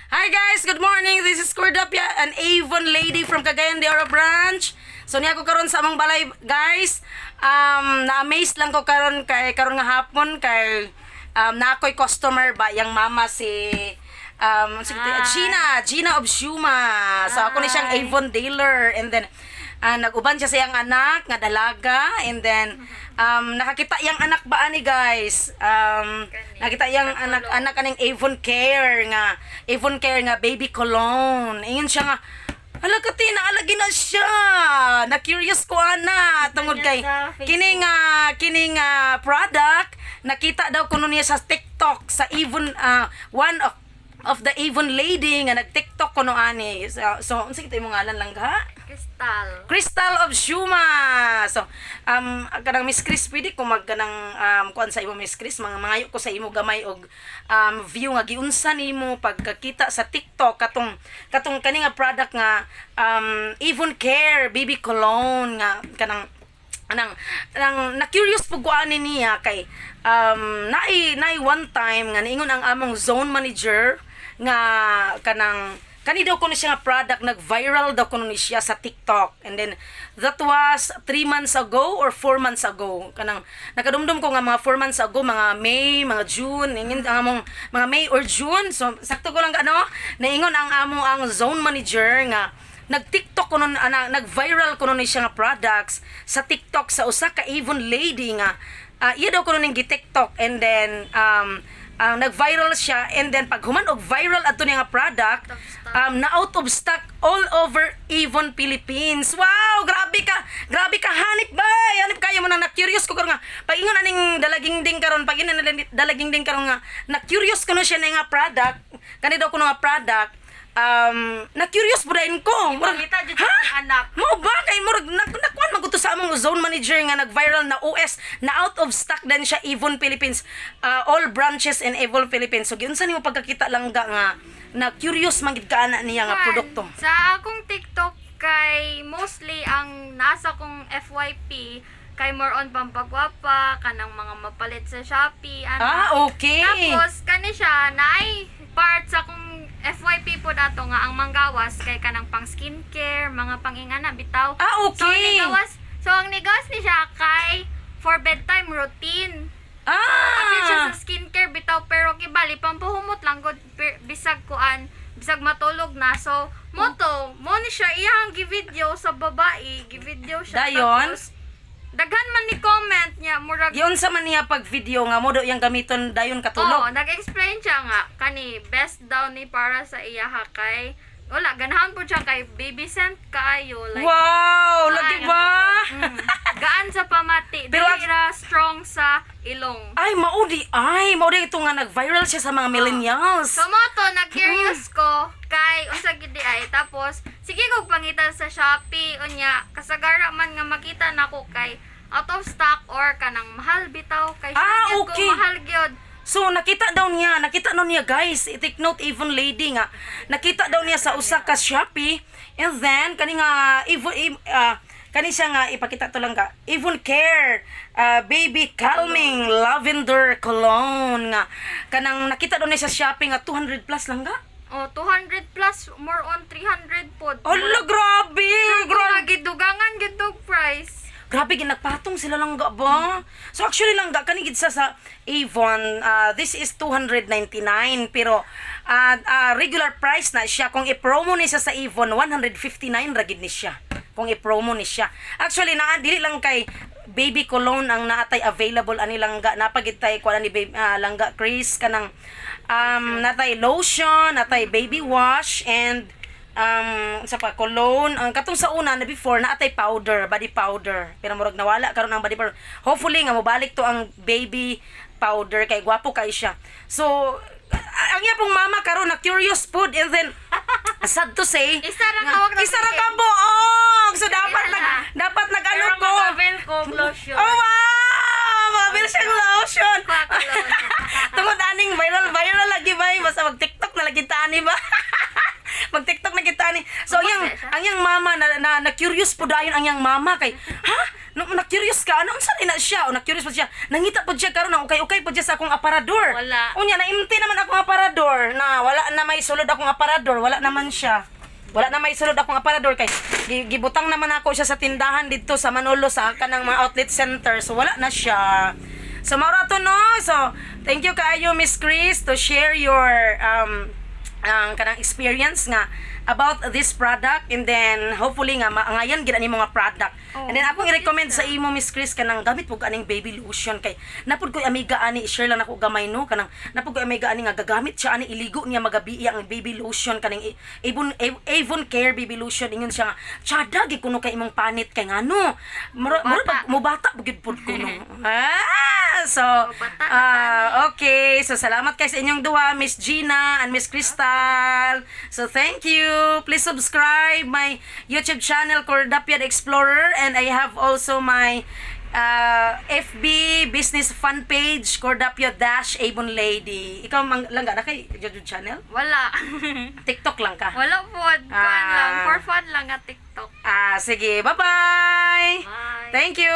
Hi guys, good morning. This is Cordapia, an Avon lady from Cagayan de Oro branch. So niya ko karon sa among balay guys. Na-amaze lang ko karon nga hapon kay na ako'y customer ba yang mama si sige, Gina of Shuma. So ako ni siyang Avon dealer, and then nag-uban siya sa iyang anak nga dalaga, and then nakakita yang anak ba ani guys, nakita yang anak aning Avon Care nga baby cologne. Ingon siya nga, hala kati naalagi na siya, na curious ko ana tungod kay kining product nakita daw kuno niya sa TikTok sa Avon, one of the Avon lady nga nag-TikTok kuno ani. So unsa kita imong ngalan lang ha? Crystal of Shuma. So, kanang Miss Chris, pwede ko magkanang kuan sa imo Miss Chris, mangayo ko sa imo gamay og view nga giunsa nimo pagkakita sa TikTok katong kani nga product nga Avon Care baby cologne nga kanang na curious pug ko ani niya kay naay one time nga niingon ang among zone manager nga kani daw kuno siya nga product nag-viral daw kuno ni siya sa TikTok, and then that was 3 months ago or 4 months ago. Kanang nakadumdum ko nga mga 4 months ago, mga May, mga June, ingin ang among mga May or June. So sakto ko lang naingon ang zone manager nga nag-TikTok kuno nag-viral kuno ni siya nga products sa TikTok sa usa ka Avon lady nga iya daw kuno ning gi-TikTok, and then nag-viral siya, and then pag human og viral ato niya nga product na out of stock all over Avon Philippines. Wow, grabe ka hanip kayo mo na curious ko karon nga pag ingon aning dalaging ding karon nga na curious kuno siya na nga product kani daw kuno nga product. Na curious budain ko. Ipangita jud sa anak. Mo ba kay murag nakuan maguto sa among zone manager nga nag-viral na OS na out of stock din siya Avon Philippines, all branches in Avon Philippines. So giunsa nimo pagkakita lang nga na curious man gid ka ana niya nga produkto. Sa akong TikTok kay mostly ang nasa kong FYP kay more on pampagwapa kanang mga mapalit sa Shopee okay. Tapos kani siya naay part sa akong FYP po dato nga ang manggawas kay kanang pang skincare, mga pangingana bitaw. Okay. So ang nigawas ni siya kay for bedtime routine. Apil siya sa skincare bitaw, pero kibali pampahumo lang gud bisag matulog na. So mo ni siya iyang gi-video sa babae, gi-video siya. Dayon? Tapos daghan man ni comment niya murag Yun sa man niya pag video nga mo do yang gamiton dayon katulog. nag-explain siya nga kani best daw ni para sa iya kay wala ganahan po siya kay baby scent kayo like Wow, lagi ba? gaan sa pamati Pero dili ra strong sa ilong. Maudi ito nga nag-viral siya sa mga millennials. So mo to nag-curious ko kay unsa gid ay tapos sige kog pangitan sa Shopee unya kasagara man nga makita nako kay out of stock or kanang mahal bitaw kay okay. ko mahal gyud. So nakita daw niya guys, take note Avon lady nga nakita daw niya sa usa ka Shopee, and then kani nga kani siya nga ipakita to lang ka Avon Care baby calming lavender cologne nga kanang nakita daw niya sa Shopee nga 200 plus lang ga. 200 plus more on 300 pod. Hala, grabe. Gidugangan gid og price. Grabe, ginagpatong sila lang ga ba? So actually lang ga, kanigid sa Avon, this is 299, pero regular price na siya. Kung i-promo ni siya sa Avon, 159 ragid ni siya. Kung i-promo ni siya. Actually, dili lang kay baby cologne ang naatay available ani langga. Napagid tay kuan ni langga Chris kanang natay lotion, natay baby wash, and sa pa cologne ang katong sa una na before naatay powder, body powder, pero murag nawala karon ang body powder. Hopefully nga mobalik to ang baby powder kay gwapo kay siya. So ang iya pong mama karon na curious food, and then sad to say Isa ra ka buong. So dapat nag-ano ko. ko lotion. Oh wow! Mabil siyang lotion. Tungod aning viral lagi ba? Basta mag-TikTok na lagi tani ba? Mag-TikTok na kita ni. So ang yang mama na curious po dayon ang yang mama kay, ha? na-curious ka, ano unsa na siya? O na-curious pa siya. Nangita po siya karon na ukay-ukay po siya sa akong aparador. Wala. Unya na-empty naman akong aparador na wala na may sulod akong aparador, wala naman siya. Wala na may sulod akong aparador kay gibutang naman ako siya sa tindahan dito sa Manolo sa kanang mga outlet center. So wala na siya. So maura to no. So thank you kaayo Miss Chris to share your ang kanang experience nga about this product, and then hopefully nga maangayan gid ani mga product. Oh, And then akong i-recommend sa imo Miss Chris kanang gamit pug aning baby lotion kay napud ko amiga ani i-share lang ako gamay no kanang napud ko amiga ani nga gagamit siya ani iligo niya magabi ang baby lotion kaning Avon Care baby lotion ingon siya nga tsada gid kuno kay imong panit kay ngano mura mubata bugid pud kuno. So okay, so salamat kay sa inyong duha Miss Gina and Miss Crystal. So thank you. Please subscribe my YouTube channel Cordapia the Explorer, and I have also my FB business fan page Cordapia-Avon Lady. Ikaw lang na kay YouTube channel? Wala. TikTok lang ka? Wala po. Fun lang. For fun lang at TikTok. Sige. Bye-bye! Bye. Thank you!